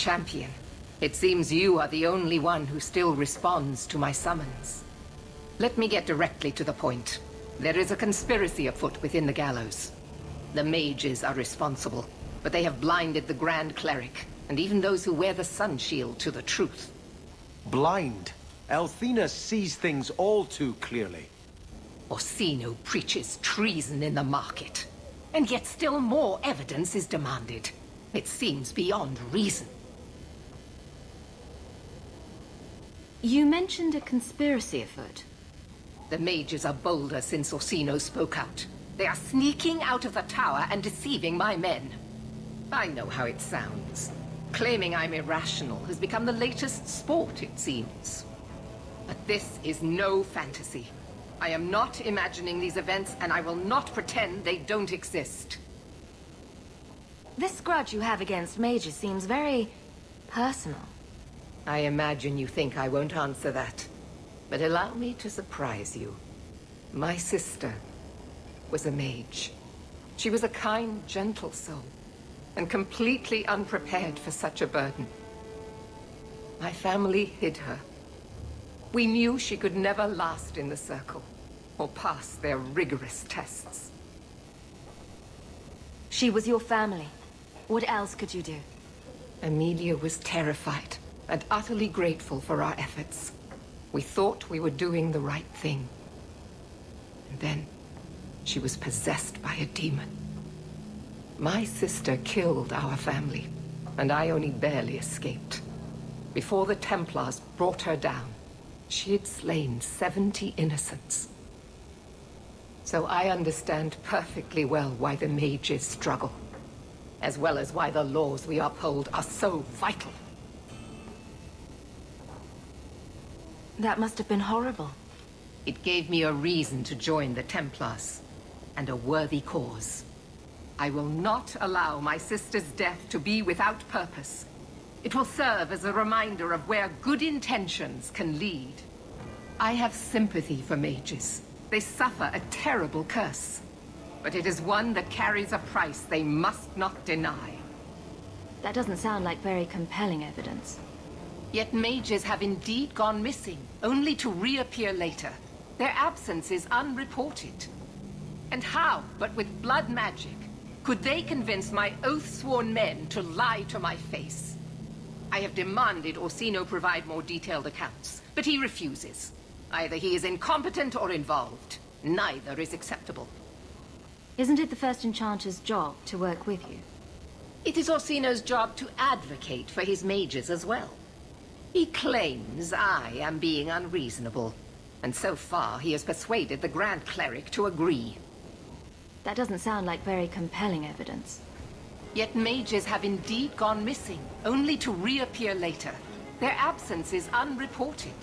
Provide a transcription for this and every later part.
Champion, it seems you are the only one who still responds to my summons. Let me get directly to the point. There is a conspiracy afoot within the gallows. The mages are responsible, but they have blinded the Grand Cleric, and even those who wear the Sun Shield to the truth. Blind? Althena sees things all too clearly. Orsino preaches treason in the market, and yet still more evidence is demanded. It seems beyond reason. You mentioned a conspiracy afoot. The mages are bolder since Orsino spoke out. They are sneaking out of the tower and deceiving my men. I know how it sounds. Claiming I'm irrational has become the latest sport, it seems. But this is no fantasy. I am not imagining these events, and I will not pretend they don't exist. This grudge you have against mages seems very personal. I imagine you think I won't answer that. But allow me to surprise you. My sister was a mage. She was a kind, gentle soul, and completely unprepared for such a burden. My family hid her. We knew she could never last in the Circle, or pass their rigorous tests. She was your family. What else could you do? Amelia was terrified and utterly grateful for our efforts. We thought we were doing the right thing. And then, she was possessed by a demon. My sister killed our family, and I only barely escaped. Before the Templars brought her down, she had slain 70 innocents. So I understand perfectly well why the mages struggle, as well as why the laws we uphold are so vital. That must have been horrible. It gave me a reason to join the Templars, and a worthy cause. I will not allow my sister's death to be without purpose. It will serve as a reminder of where good intentions can lead. I have sympathy for mages. They suffer a terrible curse, but it is one that carries a price they must not deny. That doesn't sound like very compelling evidence. Yet mages have indeed gone missing, only to reappear later. Their absence is unreported. And how, but with blood magic, could they convince my oath-sworn men to lie to my face? I have demanded Orsino provide more detailed accounts, but he refuses. Either he is incompetent or involved. Neither is acceptable. Isn't it the First Enchanter's job to work with you? It is Orsino's job to advocate for his mages as well. He claims I am being unreasonable, and so far he has persuaded the Grand Cleric to agree. That doesn't sound like very compelling evidence. Yet mages have indeed gone missing, only to reappear later. Their absence is unreported.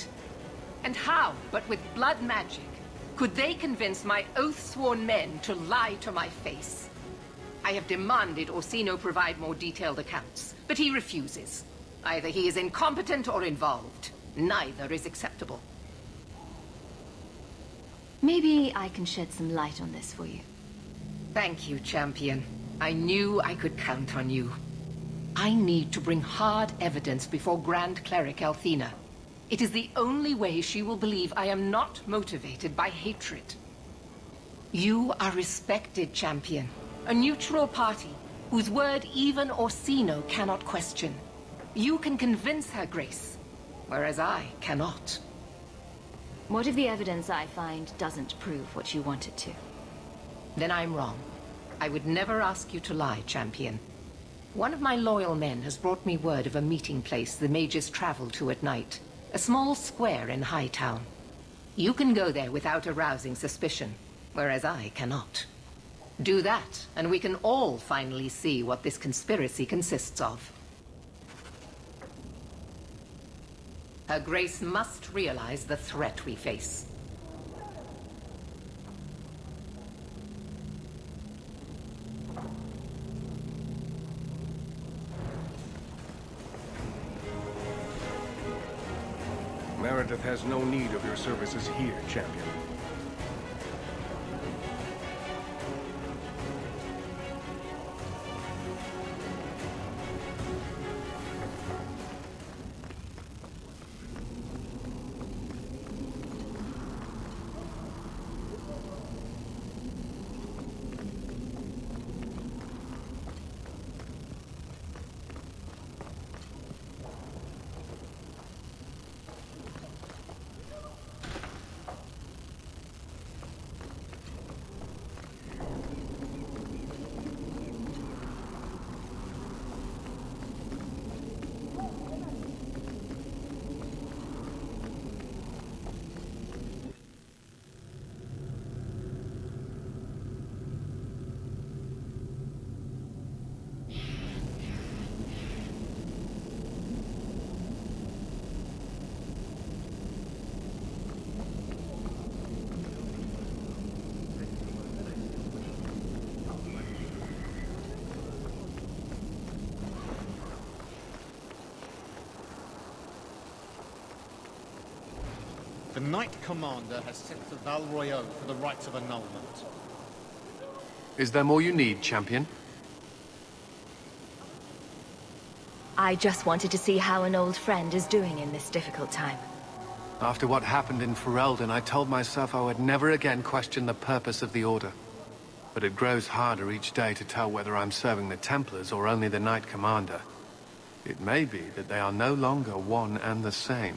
And how, but with blood magic, could they convince my oath-sworn men to lie to my face? I have demanded Orsino provide more detailed accounts, but he refuses. Either he is incompetent or involved. Neither is acceptable. Maybe I can shed some light on this for you. Thank you, Champion. I knew I could count on you. I need to bring hard evidence before Grand Cleric Althena. It is the only way she will believe I am not motivated by hatred. You are respected, Champion. A neutral party, whose word even Orsino cannot question. You can convince her, Grace, whereas I cannot. What if the evidence I find doesn't prove what you want it to? Then I'm wrong. I would never ask you to lie, Champion. One of my loyal men has brought me word of a meeting place the mages travel to at night. A small square in Hightown. You can go there without arousing suspicion, whereas I cannot. Do that, and we can all finally see what this conspiracy consists of. Her Grace must realize the threat we face. Meredith has no need of your services here, Champion. Knight Commander has sent to Val Royeaux for the rites of annulment. Is there more you need, champion? I just wanted to see how an old friend is doing in this difficult time. After what happened in Ferelden, I told myself I would never again question the purpose of the Order. But it grows harder each day to tell whether I'm serving the Templars or only the Knight Commander. It may be that they are no longer one and the same.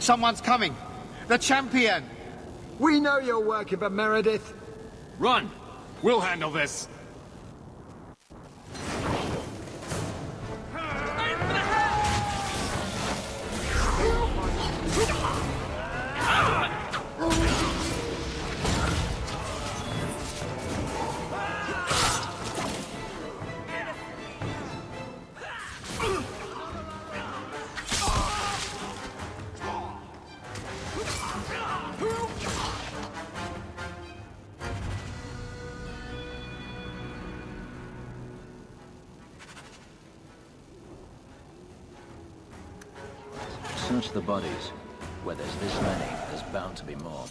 Someone's coming! The champion! We know you're working for Meredith. Run! We'll handle this! Search the bodies. Where there's this many, there's bound to be more.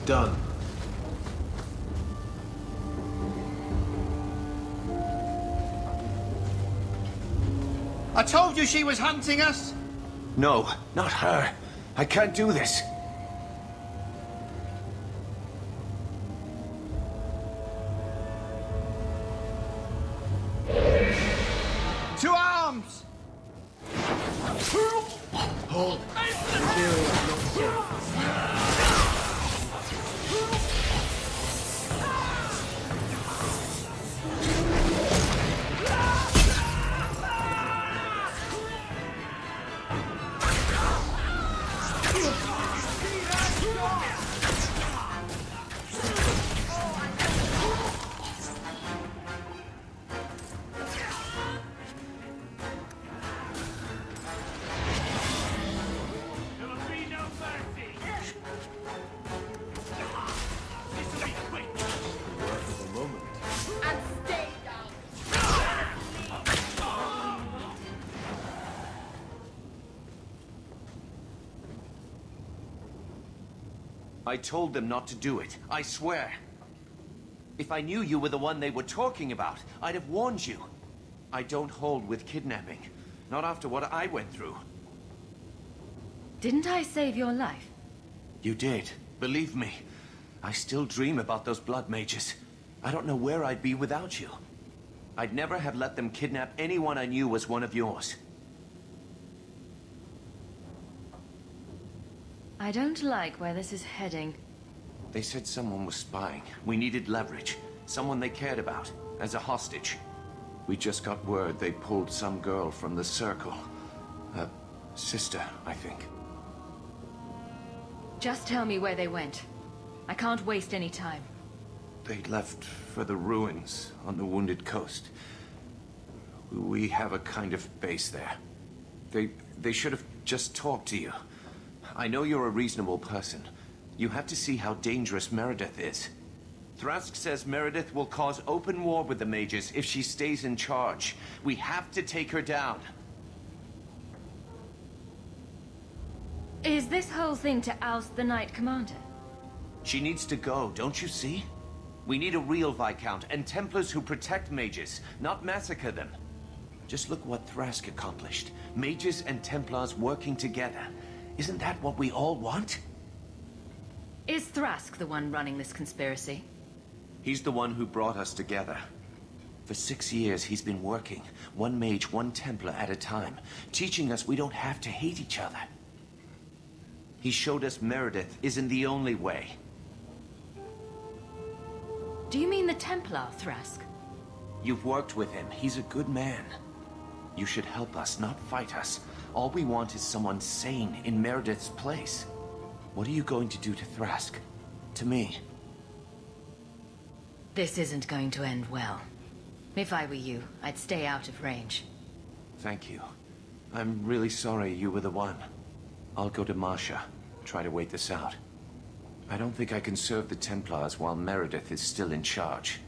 Done. I told you she was hunting us! No, not her. I can't do this. To arms! Hold. I told them not to do it, I swear. If I knew you were the one they were talking about, I'd have warned you. I don't hold with kidnapping. Not after what I went through. Didn't I save your life? You did. Believe me. I still dream about those blood mages. I don't know where I'd be without you. I'd never have let them kidnap anyone I knew was one of yours. I don't like where this is heading. They said someone was spying. We needed leverage. Someone they cared about. As a hostage. We just got word they pulled some girl from the circle. A sister, I think. Just tell me where they went. I can't waste any time. They left for the ruins on the Wounded Coast. We have a kind of base there. They should have just talked to you. I know you're a reasonable person. You have to see how dangerous Meredith is. Thrask says Meredith will cause open war with the mages if she stays in charge. We have to take her down. Is this whole thing to oust the Knight Commander? She needs to go, don't you see? We need a real Viscount and Templars who protect mages, not massacre them. Just look what Thrask accomplished. Mages and Templars working together. Isn't that what we all want? Is Thrask the one running this conspiracy? He's the one who brought us together. For 6 years, he's been working, one mage, one Templar at a time, teaching us we don't have to hate each other. He showed us Meredith isn't the only way. Do you mean the Templar, Thrask? You've worked with him. He's a good man. You should help us, not fight us. All we want is someone sane in Meredith's place. What are you going to do to Thrask? To me? This isn't going to end well. If I were you, I'd stay out of range. Thank you. I'm really sorry you were the one. I'll go to Marsha, try to wait this out. I don't think I can serve the Templars while Meredith is still in charge.